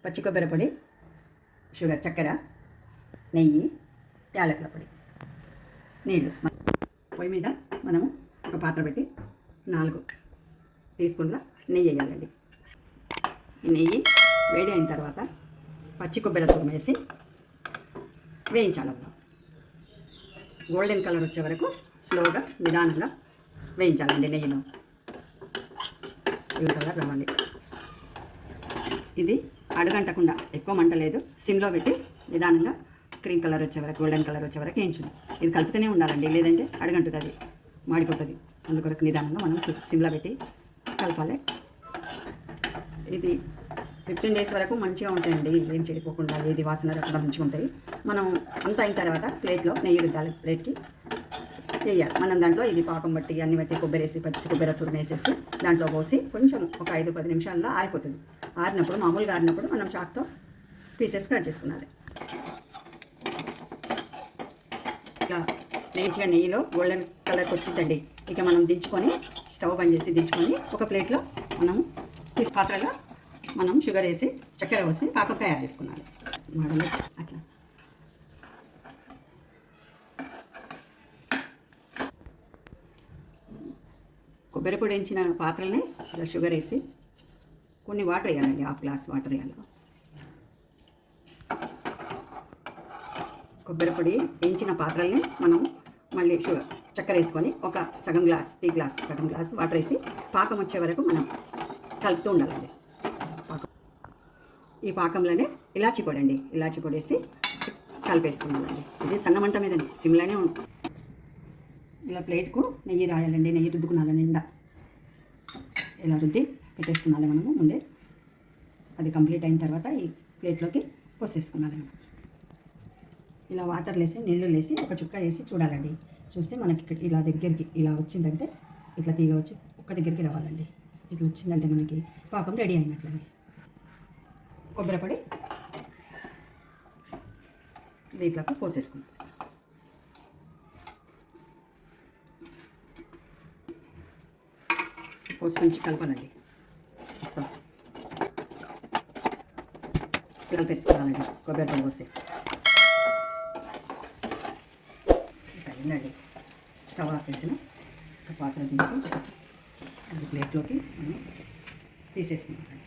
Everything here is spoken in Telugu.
పచ్చి కొబ్బరి పొడి, షుగర్, చక్కెర, నెయ్యి, యాలకుల పొడి, నీళ్ళు. పొయ్యి మీద మనము ఒక పాత్ర పెట్టి 4 టీ స్పూన్ల నెయ్యి వేయాలండి. ఈ నెయ్యి వేడి అయిన తర్వాత పచ్చి కొబ్బరి తురుము వేసి వేయించాలమ్మా. గోల్డెన్ కలర్ వచ్చే వరకు స్లోగా నిదానంగా వేయించాలండి నెయ్యిలో. ఈ కలర్ రావాలి. ఇది అడుగంటకుండా ఎక్కువ మంట లేదు, సిమ్లో పెట్టి నిదానంగా క్రీమ్ కలర్ వచ్చే వరకు, గోల్డెన్ కలర్ వచ్చే వరకు వేయించు. ఇది కలుపుతూనే ఉండాలండి, లేదంటే అడుగంటుతుంది, మాడిపోతుంది. అందుకొరకు నిదానంగా మనం సిమ్లో పెట్టి కలపాలి. ఇది 15 డేస్ వరకు మంచిగా ఉంటాయండి, ఏం చెడిపోకుండా, ఏది వాసన రాకుండా మంచిగా ఉంటాయి. మనం అంతా అయిన తర్వాత ప్లేట్లో నెయ్యి రుద్దాలి, ప్లేట్కి వేయాలి. మనం దాంట్లో ఇది పాకం బట్టి అన్ని బట్టి కొబ్బరి వేసి పచ్చి కొబ్బరి తురుము వేసేసి దాంట్లో పోసి కొంచెం ఒక 5-10 నిమిషాల్లో ఆరిపోతుంది. ఆరినప్పుడు మామూలుగా ఆరినప్పుడు మనం చాక్తో పీసెస్ కట్ చేసుకున్నాలి. ఇక మంచిగా నెయ్యిలో గోల్డెన్ కలర్కి వచ్చిందండి. ఇక మనం దించుకొని స్టవ్ బంద్ చేసి దించుకొని ఒక ప్లేట్లో మనం పాత్రలో మనం షుగర్ వేసి చక్కెర వేసి పాకం తయారు చేసుకున్నాలి. మడలు అట్లా కొబ్బరి పొడి వేయించిన పాత్రలని ఇలా షుగర్ వేసి కొన్ని వాటర్ వేయాలండి, 1/2 గ్లాస్ వాటర్ వేయాలి. కొబ్బరి పొడి వేయించిన పాత్రల్ని మనం మళ్ళీ చక్కెర వేసుకొని ఒక సగం గ్లాస్, టీ గ్లాస్ సగం గ్లాస్ వాటర్ వేసి పాకం వచ్చే వరకు మనం కలుపుతూ ఉండాలండి. ఈ పాకంలోనే ఇలాచి పొడి అండి, ఇలాచి పొడి వేసి కలిపేసుకున్నామండి. ఇది సన్నమంట మీద సిమ్లోనే ఉంటుంది. ఇలా ప్లేట్కు నెయ్యి రాయాలండి, నెయ్యి రుద్దుకున్నాలి నిండా. ఇలా రుద్ది పెట్టేసుకున్నాలి మనము ముందే. అది కంప్లీట్ అయిన తర్వాత ఈ ప్లేట్లోకి పోసేసుకున్నాలి. మనం ఇలా వాటర్ వేసి నీళ్ళు వేసి ఒక చుక్క వేసి చూడాలండి. చూస్తే మనకి ఇలా దగ్గరికి ఇలా వచ్చిందంటే ఇట్లా తీగ వచ్చి ఒక్క దగ్గరికి రావాలండి. ఇట్లా వచ్చిందంటే మనకి పాకం రెడీ అయినట్లండి. కొబ్బరి పొడి దీంట్లోకి పోసేసుకుంటాం. పోసి మంచి కలపాలండి. కలిపేసుకోవాలండి కొబ్బరి పొడి పోసి. అయిందండి. స్టవ్ ఆపేసిన ఒక పాత్ర తీసి అది ప్లేట్లోకి మనం తీసేసుకున్నామండి.